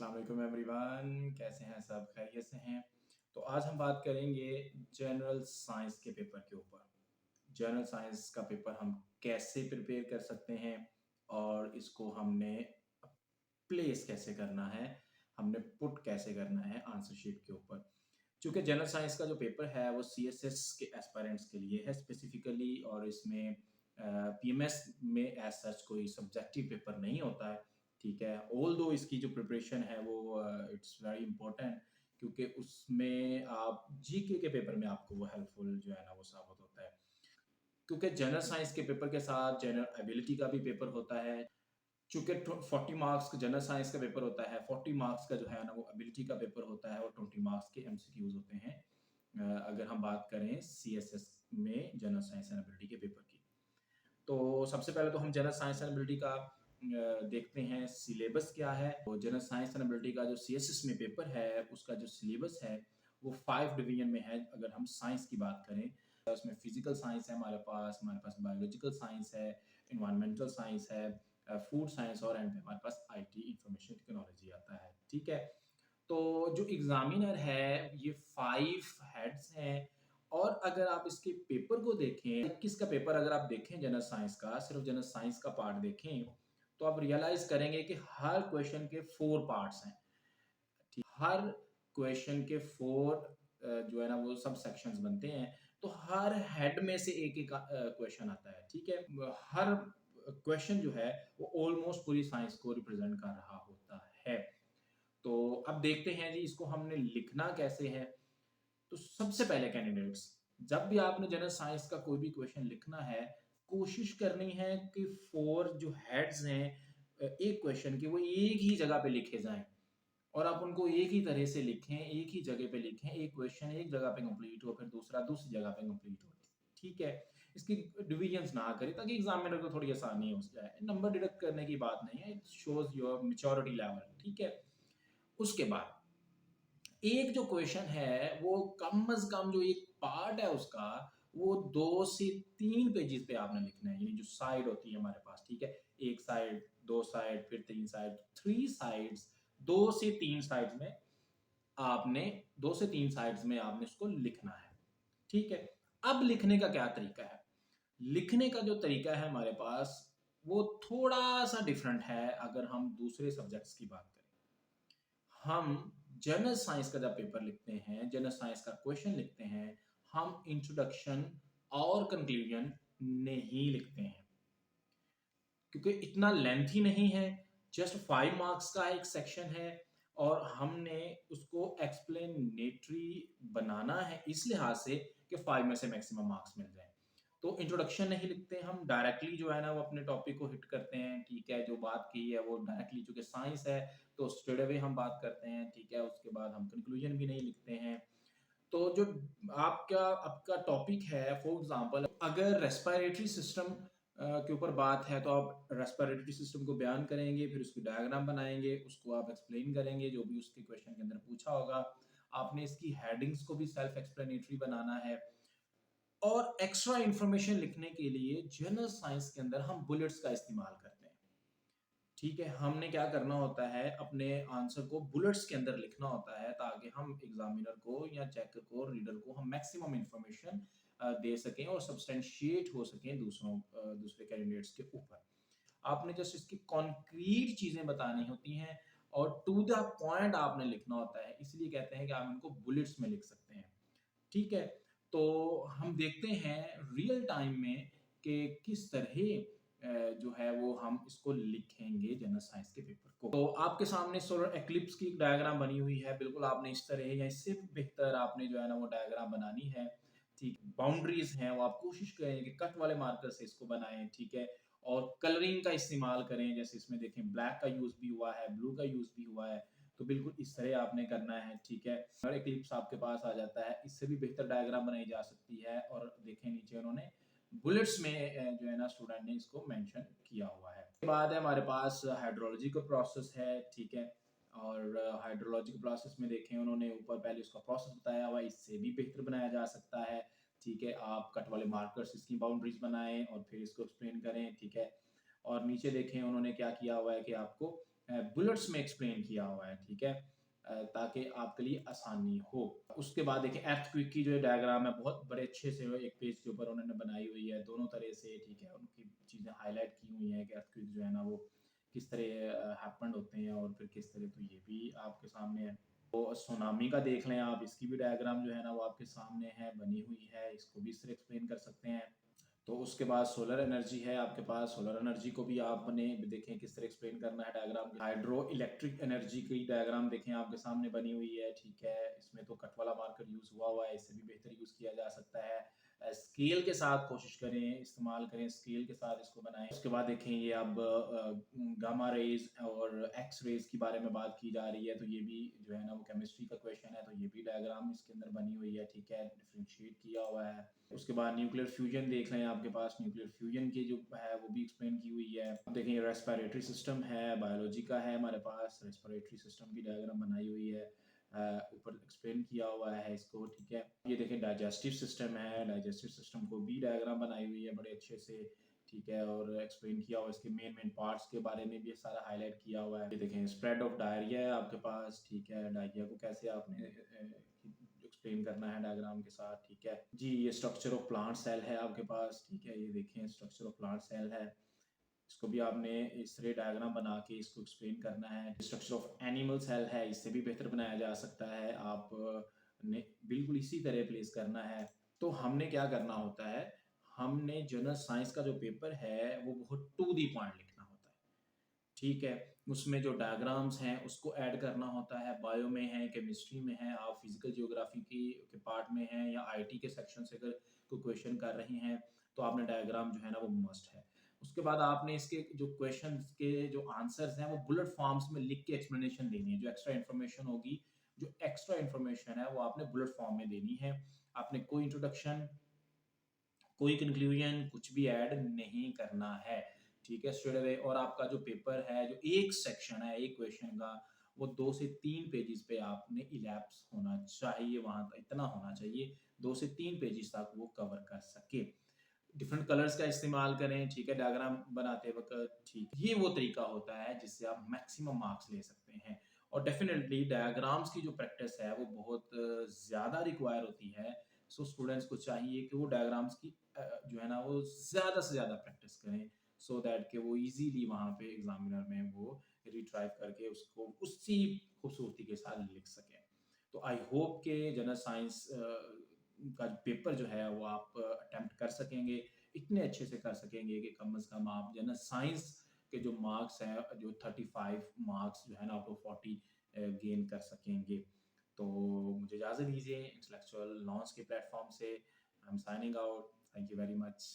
अस्सलाम वालेकुम एवरीवन, कैसे हैं सब? खैरियत से हैं? तो आज हम बात करेंगे जनरल साइंस के पेपर के ऊपर। जनरल साइंस का पेपर हम कैसे प्रिपेयर कर सकते हैं और इसको हमने प्लेस कैसे करना है, हमने पुट कैसे करना है आंसर शीट के ऊपर। चूँकि जनरल साइंस का जो पेपर है वो सीएसएस के एस्पायरेंट्स के लिए है स्पेसिफिकली, और इसमें पीएमएस में एज़ सच कोई सब्जेक्टिव पेपर नहीं होता है, ठीक है? ऑल्दो इसकी जो प्रिपरेशन है वो इट्स वेरी इम्पोर्टेंट, क्योंकि उसमें आप जीके के पेपर में आपको वो हेल्पफुल जो है ना वो साबित होता है। क्योंकि जनरल साइंस के पेपर के साथ जनरल एबिलिटी का भी पेपर होता है। चूँकि 40 मार्क्स का जनरल साइंस का पेपर होता है, 40 मार्क्स का जो है ना वो एबिलिटी का पेपर होता है और 20 मार्क्स के एमसीक्यूज़ होते हैं। अगर हम बात करें सीएसएस में जनरल साइंस एंड एबिलिटी के पेपर की। तो सबसे पहले तो हम जनरल साइंस एंड एबिलिटी का देखते हैं सिलेबस क्या है। तो जनरल साइंस एंड एबिलिटी का जो सीएसएस में पेपर है, उसका जो सिलेबस है वो 5 डिवीजन में है। अगर हम साइंस की बात करें, उसमें फिजिकल साइंस है हमारे पास बायोलॉजिकल साइंस है, एनवायरमेंटल साइंस है, फूड साइंस, और एंड पे हमारे पास आईटी इंफॉर्मेशन टेक्नोलॉजी आता है। ठीक है? तो जो एग्जामिनर है ये 5 हेड्स हैं, और अगर आप इसके पेपर को देखें, 21 का पेपर अगर आप देखें जनरल साइंस का, सिर्फ जनरल साइंस का पार्ट देखें, तो आप रियलाइज करेंगे कि हर क्वेश्चन के 4 पार्ट्स हैं। ठीक, हर क्वेश्चन के 4 जो है ना वो सब सेक्शंस बनते हैं। तो हर हेड में से एक-एक क्वेश्चन आता है, ठीक है? हर क्वेश्चन जो है वो ऑलमोस्ट पूरी साइंस को रिप्रेजेंट कर रहा होता है। तो अब देखते हैं जी इसको हमने लिखना कैसे है। तो सबसे पहले कैंडिडेट्स, जब भी आपने जनरल साइंस का कोई भी क्वेश्चन लिखना है, कोशिश करनी है कि 4 जो हेड्स हैं एक क्वेश्चन के, वो एक ही जगह पे लिखे जाएँ, और आप उनको एक ही तरह से लिखें, एक ही जगह पे लिखें। एक क्वेश्चन एक जगह पे कंप्लीट हो, फिर दूसरा दूसरी जगह पे कंप्लीट हो। ठीक है? इसकी डिविजन्स ना करें ताकि एग्ज़ामिनर को थोड़ी आसानी हो जाए। नंबर डिडक्ट करने की बात नहीं है, it shows your maturity level. ठीक है? उसके बाद एक जो क्वेश्चन है वो कम से कम जो एक पार्ट है उसका, वो 2 से 3 पेजेस पे आपने लिखना है। यानी जो साइड होती है हमारे पास, ठीक है? 1 साइड, 2 साइड, फिर 3 साइड, 3 साइड्स, 2 से 3 साइड्स में आपने 2 से 3 साइड्स में आपने इसको लिखना है। ठीक है? अब लिखने का क्या तरीका है? लिखने का जो तरीका है हमारे पास, वो थोड़ा-सा डिफरेंट है अगर हम दूसरे सब्जेक्ट्स की बात करें। हम जनरल साइंस का जब पेपर लिखते हैं, जनरल साइंस का क्वेश्चन लिखते हैं, हम इंट्रोडक्शन और कंक्लूजन नहीं लिखते हैं, क्योंकि इतना लेंथी नहीं है। जस्ट 5 मार्क्स का एक सेक्शन है, और हमने उसको एक्सप्लेनेटरी बनाना है इस लिहाज से कि 5 में से मैक्सिमम मार्क्स मिल जाएं। तो इंट्रोडक्शन नहीं लिखते, हम डायरेक्टली जो है ना वो अपने टॉपिक को हिट करते हैं। ठीक है? जो बात की है वो डायरेक्टली, चूंकि साइंस है तो स्ट्रेट अवे हम बात करते हैं। ठीक है? उसके बाद हम कंक्लूजन भी नहीं लिखते हैं। तो जो आपका आपका टॉपिक है, फॉर एग्जांपल अगर रेस्पिरेटरी सिस्टम के ऊपर बात है, तो आप रेस्पिरेटरी सिस्टम को बयान करेंगे, फिर उसकी डायग्राम बनाएंगे, उसको आप एक्सप्लेन करेंगे जो भी उसके क्वेश्चन के अंदर पूछा होगा। आपने इसकी हेडिंग्स को भी सेल्फ एक्सप्लेनेटरी बनाना है। और एक्स्ट्रा इंफॉर्मेशन लिखने के लिए जनरल साइंस के अंदर हम बुलेट्स का इस्तेमाल करते हैं। ठीक है? हमने क्या करना होता है, अपने आंसर को बुलेट्स के अंदर लिखना होता है, ताकि हम एग्जामिनर को या चेकर को, रीडर को हम मैक्सिमम इंफॉर्मेशन दे सकें और सब्सटेंशिएट हो सकें दूसरे कैंडिडेट्स के ऊपर। आपने जस्ट इसकी कॉन्क्रीट चीजें बतानी होती हैं, और टू द पॉइंट आपने लिखना होता है, इसलिए कहते हैं कि आप इनको बुलेट्स में लिख सकते हैं। ठीक है? तो हम देखते हैं रियल टाइम में कि किस तरह जो है वो हम इसको लिखेंगे जनरल साइंस के पेपर को। तो आपके सामने सोलर एक्लिप्स की एक डायग्राम बनी हुई है। बिल्कुल आपने इस तरह या इससे भी बेहतर आपने जो है ना वो डायग्राम बनानी है। ठीक, बाउंड्रीज हैं वो आप कोशिश करें कि कट वाले मार्कर से इसको बनाएं। ठीक है? और कलरिंग का इस्तेमाल करें, जैसे इसमें देखें ब्लैक का यूज भी हुआ है, ब्लू का यूज भी हुआ है। तो बिल्कुल इस तरह आपने करना है। ठीक है? और इक्लिप्स आपके पास आ जाता है, इससे भी बेहतर डायग्राम बनाई जा सकती है। और देखें नीचे उन्होंने बुलेट्स में जो है ना स्टूडेंट ने इसको मेंशन किया हुआ है। उसके बाद है हमारे पास हाइड्रोलॉजी का प्रोसेस है। ठीक है? और हाइड्रोलॉजी के प्रोसेस में देखें उन्होंने ऊपर पहले उसका प्रोसेस बताया हुआ है, इससे भी बेहतर बनाया जा सकता है। ठीक है? आप कट वाले मार्कर्स इसकी बाउंड्रीज बनाएं और फिर इसको एक्सप्लेन करें। ठीक है? और नीचे देखें उन्होंने क्या किया हुआ है कि आपको बुलेट्स में एक्सप्लेन किया हुआ है, ठीक है? ताकि आपके लिए आसानी हो। उसके बाद देखिए अर्थक्वेक की जो डायग्राम है बहुत बड़े अच्छे से एक पेज के ऊपर उन्होंने बनाई हुई है, दोनों तरह से, ठीक है? उनकी चीज़ें हाइलाइट की हुई हैं कि अर्थक्वेक जो है ना वो किस तरह हैपेंड होते हैं और फिर किस तरह, तो ये भी आपके सामने है। तो सुनामी का देख लें आप, इसकी भी डायग्राम जो है ना वो आपके सामने है, बनी हुई है, इसको भी इस तरह एक्सप्लेन कर सकते हैं। तो उसके बाद सोलर एनर्जी है आपके पास, सोलर एनर्जी को भी आपने देखें किस तरह एक्सप्लेन करना है डायग्राम। हाइड्रो इलेक्ट्रिक एनर्जी की डायग्राम देखें आपके सामने बनी हुई है, ठीक है? इसमें तो कट वाला मार्कर यूज़ हुआ है, इससे भी बेहतर यूज़ किया जा सकता है। स्केल के साथ कोशिश करें, इस्तेमाल करें, स्केल के साथ इसको बनाएं। उसके बाद देखें ये अब गामा रेज और एक्स रेज के बारे में बात की जा रही है, तो ये भी जो है ना वो केमिस्ट्री का क्वेश्चन है, तो ये भी डायग्राम इसके अंदर बनी हुई है, ठीक है? डिफ्रेंशिएट किया हुआ है। उसके बाद न्यूक्लियर फ्यूजन देख लें आपके पास, न्यूक्लियर फ्यूजन की जो है वो भी एक्सप्लेन की हुई है। अब देखें रेस्पिरेटरी सिस्टम है, बायोलॉजी का है हमारे पास, रेस्पिरेटरी सिस्टम की डायग्राम बनाई हुई है, ऊपर एक्सप्लेन किया हुआ है इसको, ठीक है? ये देखें डाइजेस्टिव सिस्टम है, डाइजेस्टिव सिस्टम को भी डायग्राम बनाई हुई है बड़े अच्छे से, ठीक है? और एक्सप्लेन किया हुआ है, इसके मेन मेन पार्ट्स के बारे में भी सारा हाईलाइट किया हुआ है। ये देखें स्प्रेड ऑफ डायरिया है आपके पास, ठीक है? डायरिया को कैसे आपने एक्सप्लेन करना है डायग्राम के साथ, ठीक है? जी, ये स्ट्रक्चर ऑफ प्लांट सेल है आपके पास, ठीक है? ये देखें स्ट्रक्चर ऑफ प्लांट सेल है, इसको भी आपने इस तरह डायग्राम बना के इसको एक्सप्लेन करना है। स्ट्रक्चर ऑफ एनिमल सेल है, इससे भी बेहतर बनाया जा सकता है, आप ने बिल्कुल इसी तरह प्लेस करना है। तो हमने क्या करना होता है, हमने जनरल साइंस का जो पेपर है वो बहुत टू दी पॉइंट लिखना होता है, ठीक है? उसमें जो डायग्राम्स हैं उसको ऐड करना होता है, बायो में है, केमिस्ट्री में है, आप फिजिकल जियोग्राफी की के पार्ट में हैं या आईटी के सेक्शन से अगर कोई क्वेश्चन कर रहे हैं तो आपने डायग्राम जो है ना वो मस्ट है। उसके बाद आपने इसके जो क्वेश्चंस के जो आंसर्स हैं वो बुलेट फॉर्म्स में लिख के एक्सप्लेनेशन देनी है, जो एक्स्ट्रा इन्फॉर्मेशन होगी, जो एक्स्ट्रा इन्फॉर्मेशन है वो आपने बुलेट फॉर्म में देनी है। आपने कोई इंट्रोडक्शन, कोई कंक्लूजन कुछ भी ऐड नहीं करना है, ठीक है? Straight away. और आपका जो पेपर है, जो एक सेक्शन है एक क्वेश्चन का, वो 2 से 3 पेजेस पे आपने इलैप्स होना चाहिए, वहां तक इतना होना चाहिए, 2 से 3 पेजेस तक वो कवर कर सके। डिफरेंट कलर्स का इस्तेमाल करें, ठीक है? डायग्राम बनाते वक्त, ठीक, ये वो तरीका होता है जिससे आप मैक्सिमम मार्क्स ले सकते हैं। और डेफिनेटली डायग्राम्स की जो प्रैक्टिस है वो बहुत ज़्यादा रिक्वायर होती है। सो स्टूडेंट्स को चाहिए कि वो डायग्राम्स की जो है ना वो ज़्यादा से ज़्यादा प्रैक्टिस करें, सो दैट कि वो इजीली वहाँ पे एग्जामिनर में वो रिट्राइव करके उसको उसी खूबसूरती के साथ लिख सकें। तो आई होप के जनरल साइंस का पेपर जो है वो आप अटेम्प्ट कर सकेंगे, इतने अच्छे से कर सकेंगे कि कम से कम आप जनरल साइंस के जो मार्क्स हैं, जो 35 मार्क्स जो है ना आपको 40 गेन कर सकेंगे। तो मुझे इजाज़त दीजिए, इंटेलेक्चुअल लॉन्च के प्लेटफॉर्म से I am signing out. Thank you very much.